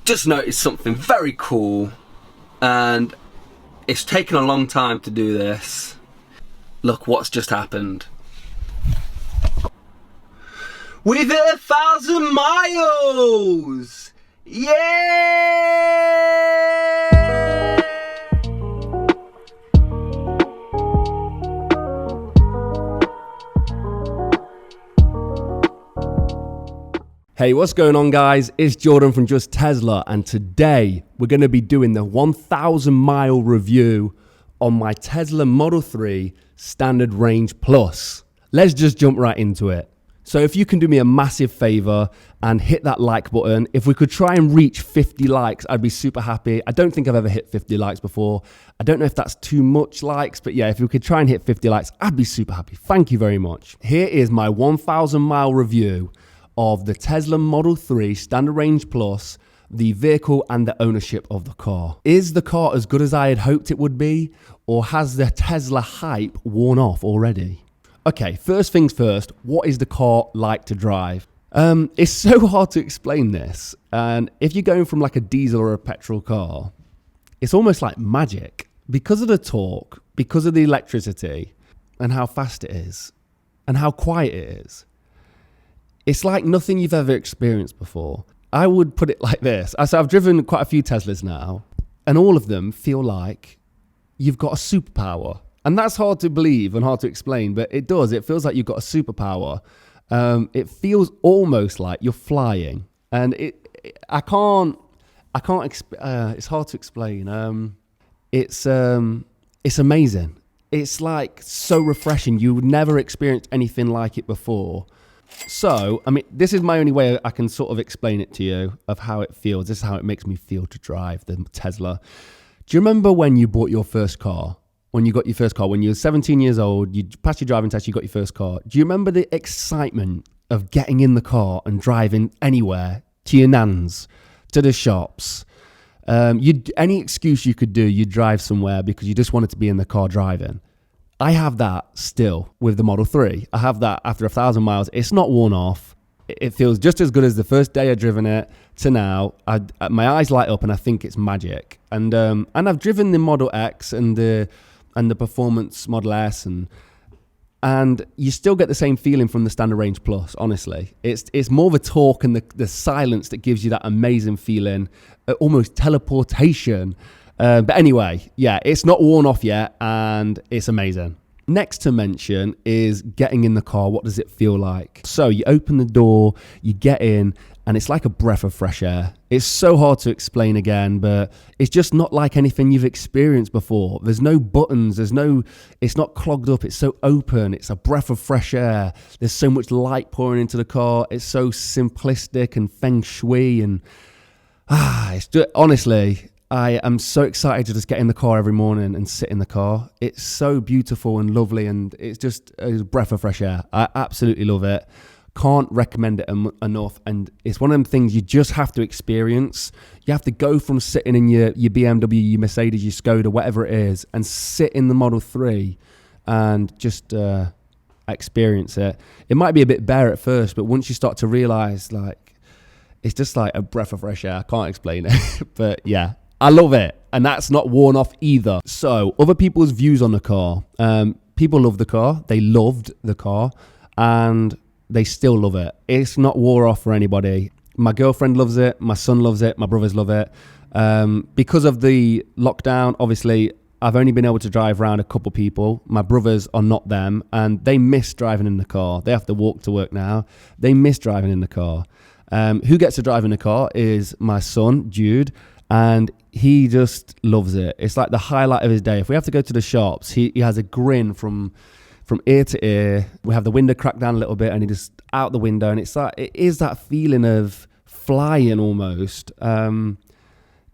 just noticed something very cool, and it's taken a long time to do this. Look what's just happened. We've hit 1,000 miles! Yeah! Hey, what's going on, guys? It's Jordan from Just Tesla, and today we're going to be doing the 1,000 mile review on my Tesla Model 3 Standard Range Plus. Let's just jump right into it. So if you can do me a massive favor and hit that like button, if we could try and reach 50 likes, I'd be super happy. I don't think I've ever hit 50 likes before. I don't know if that's too much likes, but yeah, if we could try and hit 50 likes, I'd be super happy. Thank you very much. Here is my 1,000 mile review of the Tesla Model 3 Standard Range Plus, the vehicle and the ownership of the car. Is the car as good as I had hoped it would be, or has the Tesla hype worn off already? Okay, first things first, what is the car like to drive? It's so hard to explain this, and if you're going from like a diesel or a petrol car, it's almost like magic. Because of the torque, because of the electricity, and how fast it is, and how quiet it is. It's like nothing you've ever experienced before. I would put it like this. So I've driven quite a few Teslas now, and all of them feel like you've got a superpower. And that's hard to believe and hard to explain, but it does. It feels like you've got a superpower. It feels almost like you're flying. And it's hard to explain. It's amazing. It's like so refreshing. You would never experienced anything like it before. So, I mean, this is my only way I can sort of explain it to you of how it feels. This is how it makes me feel to drive the Tesla. Do you remember when you bought your first car? When you got your first car, when you were 17 years old, you passed your driving test, you got your first car. Do you remember the excitement of getting in the car and driving anywhere, to your nan's, to the shops? Any excuse you could do, you'd drive somewhere because you just wanted to be in the car driving. I have that still with the Model 3. I have that after 1,000 miles. It's not worn off. It feels just as good as the first day I've driven it to now. My eyes light up and I think it's magic. And I've driven the Model X and the Performance Model S and you still get the same feeling from the Standard Range Plus, honestly. It's more the torque and the silence that gives you that amazing feeling, almost teleportation. But anyway, yeah, it's not worn off yet and it's amazing. Next to mention is getting in the car. What does it feel like? So you open the door, you get in, and it's like a breath of fresh air. It's so hard to explain again, but it's just not like anything you've experienced before. There's no buttons, it's not clogged up, it's so open, it's a breath of fresh air. There's so much light pouring into the car. It's so simplistic and feng shui and honestly, I am so excited to just get in the car every morning and sit in the car. It's so beautiful and lovely, and it's just a breath of fresh air. I absolutely love it. Can't recommend it enough. And it's one of them things you just have to experience. You have to go from sitting in your BMW, your Mercedes, your Skoda, whatever it is, and sit in the Model 3 and just experience it. It might be a bit bare at first, but once you start to realize, like, it's just like a breath of fresh air. I can't explain it, but yeah. I love it, and that's not worn off either. So, other people's views on the car. People love the car. They loved the car, and they still love it. It's not wore off for anybody. My girlfriend loves it. My son loves it. My brothers love it. Because of the lockdown, obviously, I've only been able to drive around a couple people. My brothers are not them, and they miss driving in the car. They have to walk to work now. They miss driving in the car. Who gets to drive in the car is my son, Jude, and he just loves it. It's like the highlight of his day. If we have to go to the shops, he has a grin from ear to ear. We have the window cracked down a little bit and he just out the window. And it's like, it is that feeling of flying almost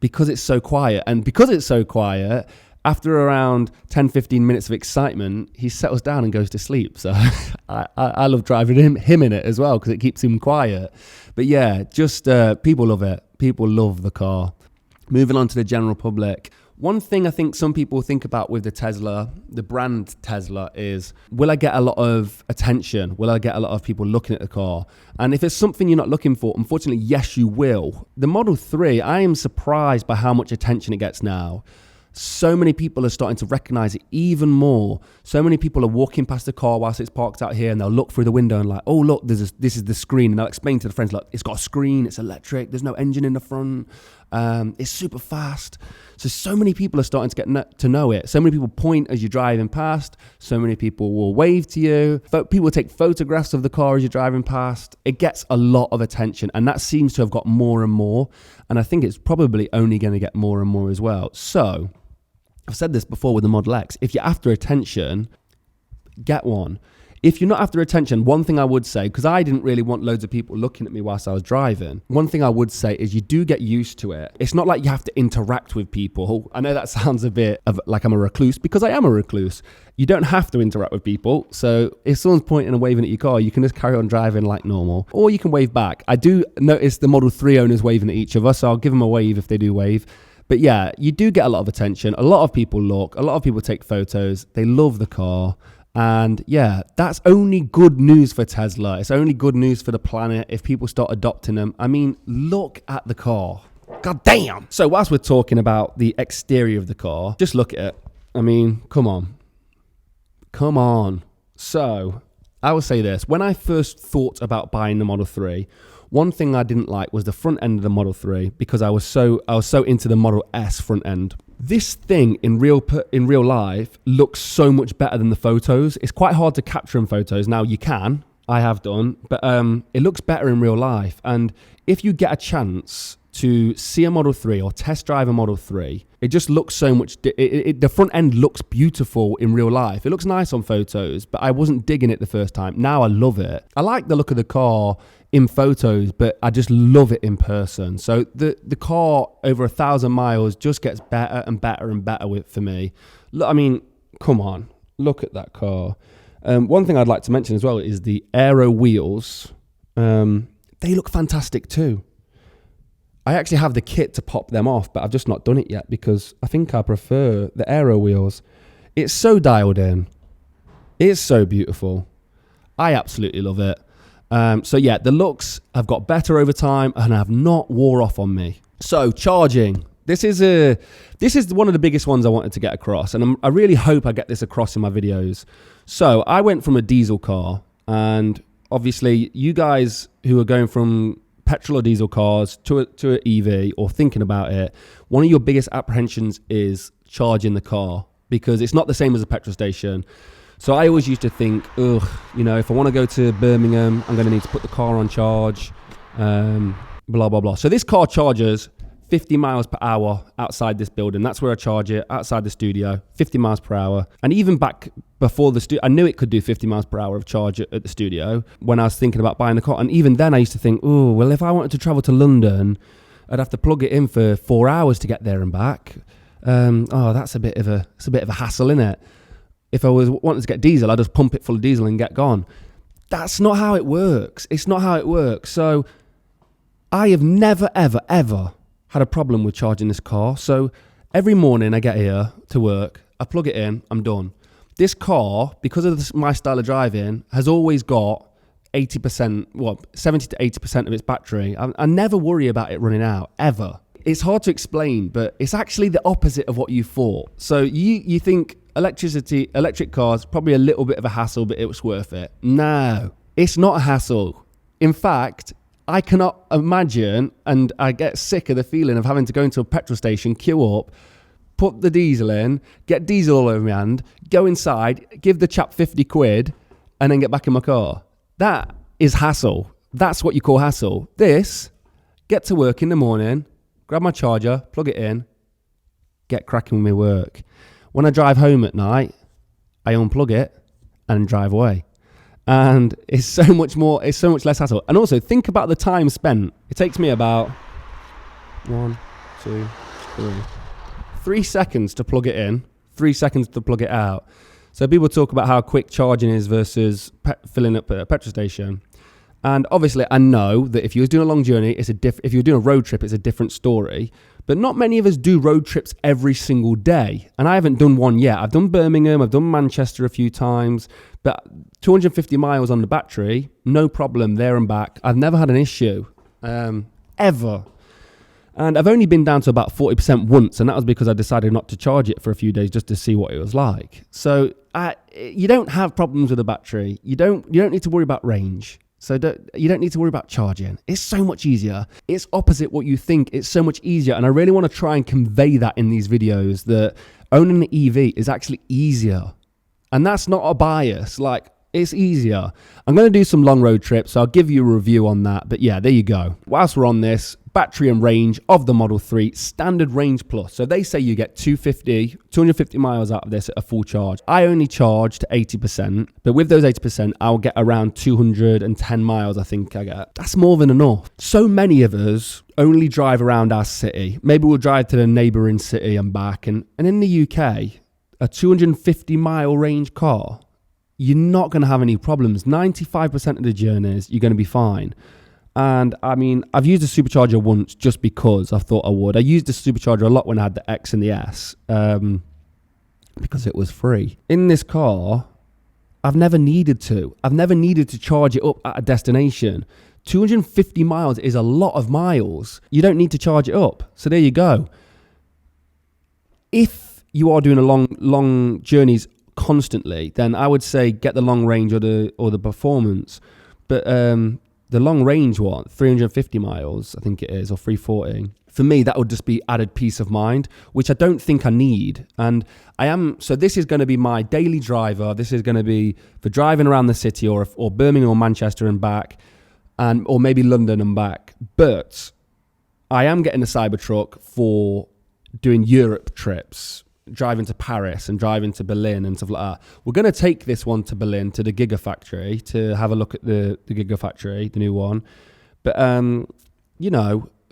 because it's so quiet. And because it's so quiet, after around 10, 15 minutes of excitement, he settles down and goes to sleep. So I love driving him in it as well because it keeps him quiet. But yeah, just people love it. People love the car. moving on to the general public. One thing I think some people think about with the Tesla, the brand Tesla, is will I get a lot of attention? Will I get a lot of people looking at the car? And if it's something you're not looking for, unfortunately, yes, you will. The Model 3, I am surprised by how much attention it gets now. So many people are starting to recognize it even more. So many people are walking past the car whilst it's parked out here, and they'll look through the window and like, oh, look, this is the screen. And they'll explain to the friends, look, it's got a screen, it's electric, there's no engine in the front, it's super fast. So many people are starting to get to know it. So many people point as you're driving past. So many people will wave to you. People take photographs of the car as you're driving past. It gets a lot of attention, and that seems to have got more and more. And I think it's probably only going to get more and more as well. So I've said this before with the Model X. If you're after attention, get one. If you're not after attention, one thing I would say, because I didn't really want loads of people looking at me whilst I was driving, one thing I would say is you do get used to it. It's not like you have to interact with people. I know that sounds a bit of like I'm a recluse, because I am a recluse. You don't have to interact with people. So if someone's pointing and waving at your car, you can just carry on driving like normal, or you can wave back. I do notice the Model 3 owners waving at each of us, so I'll give them a wave if they do wave. But yeah, you do get a lot of attention. A lot of people look, a lot of people take photos. They love the car. And yeah, that's only good news for Tesla. It's only good news for the planet if people start adopting them. I mean, look at the car. God damn. So whilst we're talking about the exterior of the car, just look at it. I mean, come on. Come on. So I will say this. When I first thought about buying the Model 3, one thing I didn't like was the front end of the Model 3, because I was so into the Model S front end. This thing in real life looks so much better than the photos. It's quite hard to capture in photos. Now you can, I have done, but it looks better in real life. And if you get a chance to see a Model 3 or test drive a Model 3, it just looks so much, the front end looks beautiful in real life. It looks nice on photos, but I wasn't digging it the first time. Now I love it. I like the look of the car in photos, but I just love it in person. So the car over 1,000 miles just gets better and better and better for me. Look, I mean, come on, look at that car. One thing I'd like to mention as well is the aero wheels. They look fantastic too. I actually have the kit to pop them off, but I've just not done it yet because I think I prefer the aero wheels. It's so dialed in. It's so beautiful. I absolutely love it. So yeah, the looks have got better over time and have not wore off on me. So charging. This is one of the biggest ones I wanted to get across, and I really hope I get this across in my videos. So I went from a diesel car, and obviously you guys who are going from petrol or diesel cars to an EV or thinking about it, one of your biggest apprehensions is charging the car, because it's not the same as a petrol station. So I always used to think, if I want to go to Birmingham, I'm going to need to put the car on charge, blah, blah, blah. So this car charges 50 miles per hour outside this building. That's where I charge it, outside the studio, 50 miles per hour. And even back before the studio, I knew it could do 50 miles per hour of charge at the studio when I was thinking about buying the car. And even then I used to think, if I wanted to travel to London, I'd have to plug it in for 4 hours to get there and back. That's a bit of a hassle, innit? If I was wanting to get diesel, I'd just pump it full of diesel and get gone. That's not how it works. It's not how it works. So I have never, ever, ever had a problem with charging this car. So every morning I get here to work, I plug it in, I'm done. This car, because of my style of driving, has always got 70 to 80% of its battery. I never worry about it running out, ever. It's hard to explain, but it's actually the opposite of what you thought. So you think electric cars, probably a little bit of a hassle, but it was worth it. No, it's not a hassle. In fact, I cannot imagine, and I get sick of the feeling of having to go into a petrol station, queue up, put the diesel in, get diesel all over my hand, go inside, give the chap 50 quid, and then get back in my car. That is hassle. That's what you call hassle. This, get to work in the morning, grab my charger, plug it in, get cracking with my work. When I drive home at night, I unplug it and drive away. And it's so much less hassle. And also, think about the time spent. It takes me about 3 seconds to plug it in, 3 seconds to plug it out. So people talk about how quick charging is versus filling up at a petrol station. And obviously, I know that if you were doing a long journey, if you're doing a road trip, it's a different story. But not many of us do road trips every single day. And I haven't done one yet. I've done Birmingham, I've done Manchester a few times, but 250 miles on the battery, no problem, there and back. I've never had an issue, ever. And I've only been down to about 40% once, and that was because I decided not to charge it for a few days just to see what it was like. So you don't have problems with the battery. You don't need to worry about range. So you don't need to worry about charging. It's so much easier. It's opposite what you think. It's so much easier. And I really want to try and convey that in these videos, that owning an EV is actually easier. And that's not a bias. Like, it's easier. I'm going to do some long road trips, so I'll give you a review on that. But yeah, there you go. Whilst we're on this, battery and range of the Model 3, standard range plus. So they say you get 250 miles out of this at a full charge. I only charge to 80%, but with those 80%, I'll get around 210 miles, I think I get. That's more than enough. So many of us only drive around our city. Maybe we'll drive to the neighbouring city and back. And in the UK, a 250 mile range car, you're not going to have any problems. 95% of the journeys, you're going to be fine. And I mean, I've used a supercharger once just because I thought I would. I used the supercharger a lot when I had the X and the S because it was free. In this car, I've never needed to. I've never needed to charge it up at a destination. 250 miles is a lot of miles. You don't need to charge it up. So there you go. If you are doing a long journeys constantly, then I would say get the long range or the performance. But the long range one, 350 miles, I think it is, or 340. For me, that would just be added peace of mind, which I don't think I need. And so this is going to be my daily driver. This is going to be for driving around the city or Birmingham or Manchester and back, or maybe London and back. But I am getting a Cybertruck for doing Europe trips, driving to Paris and driving to Berlin and stuff like that. We're going to take this one to Berlin, to the Gigafactory, to have a look at the Gigafactory, the new one. But,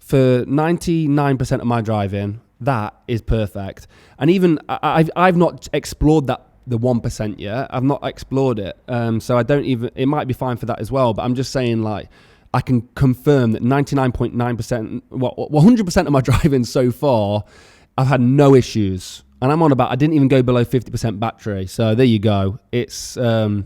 for 99% of my driving, that is perfect. And even I've not explored the 1% yet. I've not explored it. So it might be fine for that as well. But I'm just saying, like, I can confirm that 99.9%, 100% of my driving so far, I've had no issues. And I didn't even go below 50% battery. So there you go. It's a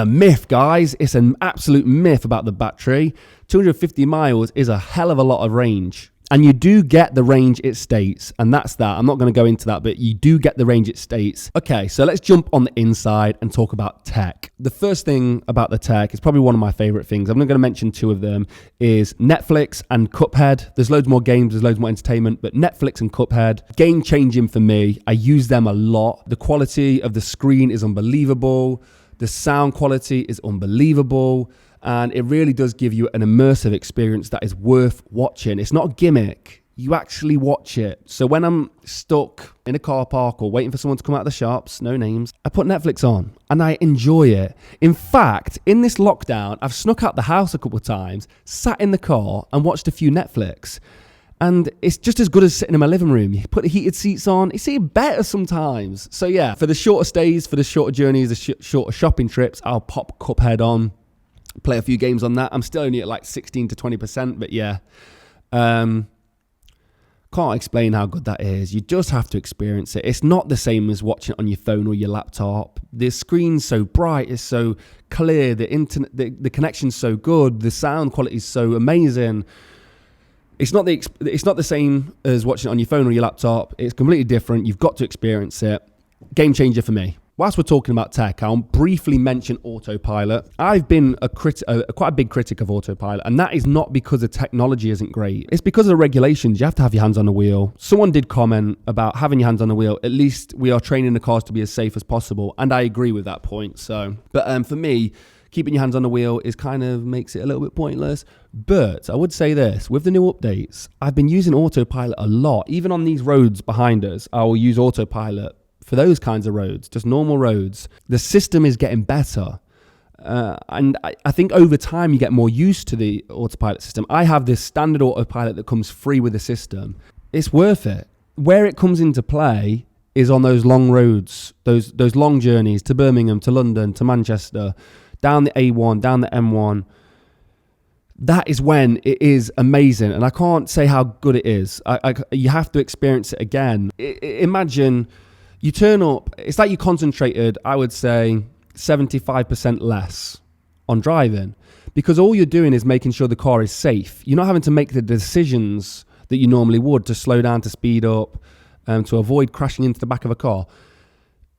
myth, guys. It's an absolute myth about the battery. 250 miles is a hell of a lot of range. And you do get the range it states. And that's that. I'm not going to go into that, but you do get the range it states. Okay, so let's jump on the inside and talk about tech. The first thing about the tech is probably one of my favorite things. I'm not going to mention two of them, is Netflix and Cuphead. There's loads more games, there's loads more entertainment, but Netflix and Cuphead, game changing for me. I use them a lot. The quality of the screen is unbelievable. The sound quality is unbelievable. And it really does give you an immersive experience that is worth watching. It's not a gimmick. You actually watch it. So when I'm stuck in a car park or waiting for someone to come out of the shops, no names, I put Netflix on and I enjoy it. In fact, in this lockdown, I've snuck out the house a couple of times, sat in the car and watched a few Netflix. And it's just as good as sitting in my living room. You put the heated seats on, it's even better sometimes. So yeah, for the shorter stays, for the shorter journeys, the shorter shopping trips, I'll pop Cuphead on. Play a few games on that. I'm still only at like 16 to 20%, but yeah. Can't explain how good that is. You just have to experience it. It's not the same as watching it on your phone or your laptop. The screen's so bright, it's so clear, the internet, the connection's so good, the sound quality is so amazing. It's not the same as watching it on your phone or your laptop. It's completely different. You've got to experience it. Game changer for me. Whilst we're talking about tech, I'll briefly mention Autopilot. I've been quite a big critic of Autopilot, and that is not because the technology isn't great. It's because of the regulations. You have to have your hands on the wheel. Someone did comment about having your hands on the wheel. At least we are training the cars to be as safe as possible, and I agree with that point. But for me, keeping your hands on the wheel kind of makes it a little bit pointless. But I would say this, with the new updates, I've been using Autopilot a lot. Even on these roads behind us, I will use Autopilot. For those kinds of roads, just normal roads, the system is getting better. And I think over time you get more used to the Autopilot system. I have this standard Autopilot that comes free with the system. It's worth it. Where it comes into play is on those long roads, those long journeys to Birmingham, to London, to Manchester, down the A1, down the M1. that is when it is amazing. And I can't say how good it is. You have to experience it again. Imagine you turn up, it's like you concentrated, I would say, 75% less on driving, because all you're doing is making sure the car is safe. You're not having to make the decisions that you normally would to slow down, to speed up, to avoid crashing into the back of a car.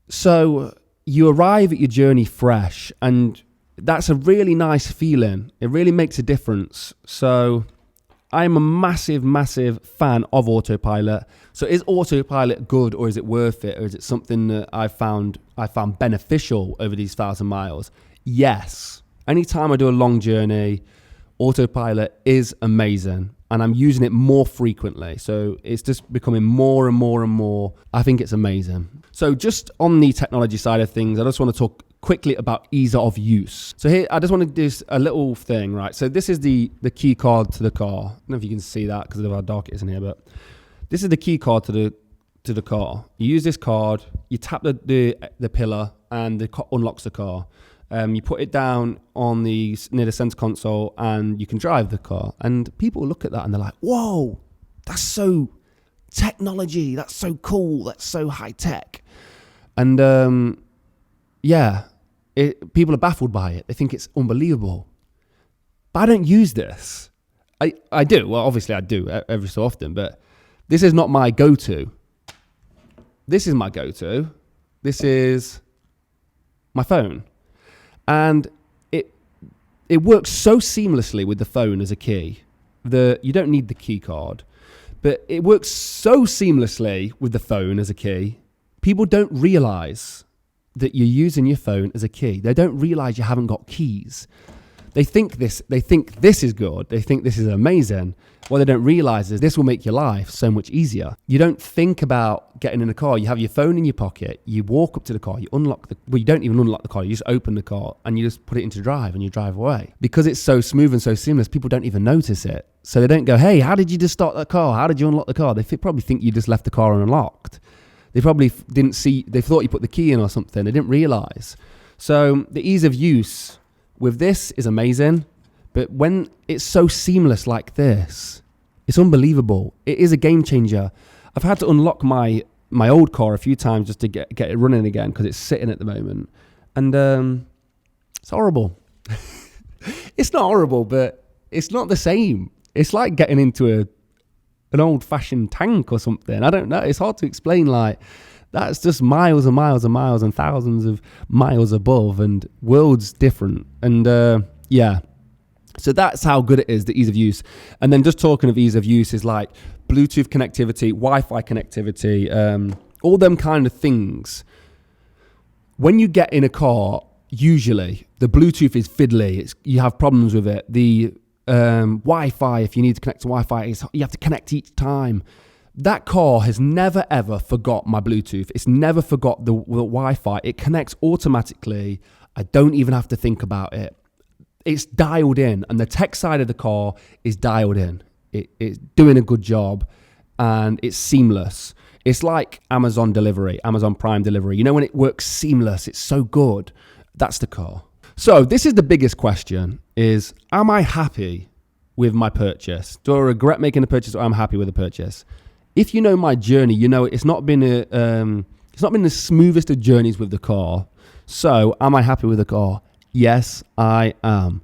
So you arrive at your journey fresh, and that's a really nice feeling. It really makes a difference. So I'm a massive, massive fan of Autopilot. So is Autopilot good, or is it worth it? Or is it something that I found beneficial over these 1,000 miles? Yes. Anytime I do a long journey, Autopilot is amazing, and I'm using it more frequently. So it's just becoming more and more and more. I think it's amazing. So just on the technology side of things, I just want to talk quickly about ease of use. So here, I just want to do a little thing, right? So this is the key card to the car. I don't know if you can see that because of how dark it is in here, but this is the key card to the car. You use this card, you tap the pillar, and it unlocks the car. You put it down on near the center console, and you can drive the car. And people look at that and they're like, "Whoa, that's so technology. That's so cool. That's so high tech." And yeah. People are baffled by it. They think it's unbelievable. But I don't use this. I do. Well, obviously I do every so often, but this is not my go-to. This is my go-to. This is my phone. And it works so seamlessly with the phone as a key. You don't need the key card, but it works so seamlessly with the phone as a key. People don't realize that you're using your phone as a key. They don't realize you haven't got keys. They think this is good. They think this is amazing. What they don't realize is this will make your life so much easier. You don't think about getting in a car. You have your phone in your pocket. You walk up to the car. You you don't even unlock the car. You just open the car and you just put it into drive and you drive away. Because it's so smooth and so seamless, people don't even notice it. So they don't go, "Hey, how did you just start that car? How did you unlock the car?" They probably think you just left the car unlocked. They probably didn't see, they thought you put the key in or something. They didn't realize. So the ease of use with this is amazing. But when it's so seamless like this, it's unbelievable. It is a game changer. I've had to unlock my old car a few times just to get it running again because it's sitting at the moment. And it's horrible. It's not horrible, but it's not the same. It's like getting into an old-fashioned tank or something. I don't know. It's hard to explain. Like, that's just miles and miles and miles and thousands of miles above, and worlds different. And yeah, so that's how good it is, the ease of use. And then just talking of ease of use is like Bluetooth connectivity, Wi-Fi connectivity, all them kind of things. When you get in a car, usually the Bluetooth is fiddly. You have problems with it. The Wi-Fi, if you need to connect to Wi-Fi, you have to connect each time. That car has never ever forgot my Bluetooth. It's never forgot the Wi-Fi. It connects automatically. I don't even have to think about it. It's dialed in, and the tech side of the car is dialed in. It's doing a good job, and it's seamless. It's like Amazon delivery, Amazon Prime delivery. You know, when it works seamless, it's so good. That's the car. So this is the biggest question is, am I happy with my purchase? Do I regret making the purchase, or am I happy with the purchase? If you know my journey, you know it's not been the smoothest of journeys with the car. So am I happy with the car? Yes, I am.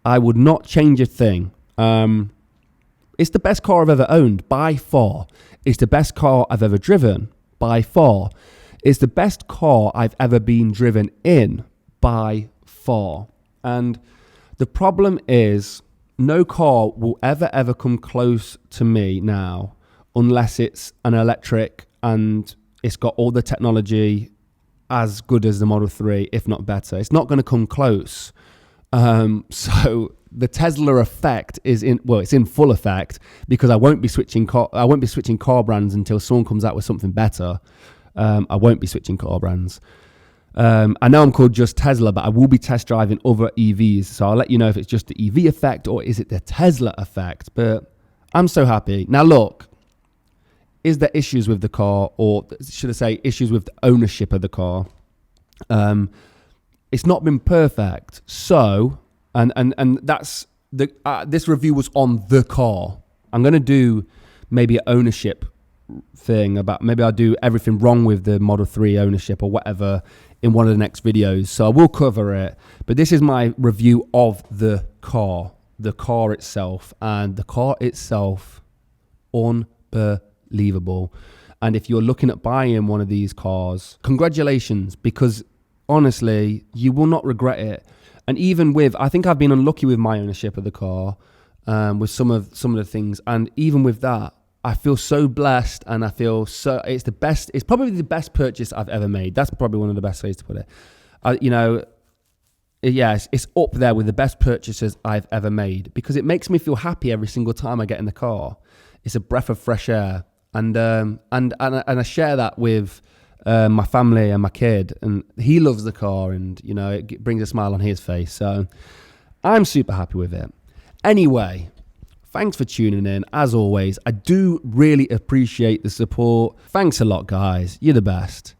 I would not change a thing. It's the best car I've ever owned, by far. It's the best car I've ever driven, by far. It's the best car I've ever been driven in, by far. And the problem is, no car will ever come close to me now unless it's an electric and it's got all the technology as good as the Model 3, if not better. It's not going to come close. So the Tesla effect is it's in full effect, because I won't be switching car brands until someone comes out with something better. I won't be switching car brands. I know I'm called Just Tesla, but I will be test driving other EVs. So I'll let you know if it's just the EV effect or is it the Tesla effect. But I'm so happy. Now look, is there issues with the car, or should I say issues with the ownership of the car? It's not been perfect. So, and that's this review was on the car. I'm going to do maybe an ownership thing about, maybe I'll do everything wrong with the Model 3 ownership or whatever in one of the next videos. So I will cover it. But this is my review of the car itself. And the car itself, unbelievable. And if you're looking at buying one of these cars, congratulations, because honestly, you will not regret it. And even with, I think I've been unlucky with my ownership of the car, with some of the things. And even with that, I feel so blessed, and I feel so, it's probably the best purchase I've ever made. That's probably one of the best ways to put it. It's up there with the best purchases I've ever made, because it makes me feel happy every single time I get in the car. It's a breath of fresh air. And I share that with my family and my kid, and he loves the car, and it brings a smile on his face. So I'm super happy with it. Anyway, thanks for tuning in. As always, I do really appreciate the support. Thanks a lot, guys. You're the best.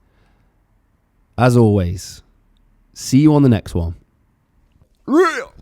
As always, see you on the next one. Real.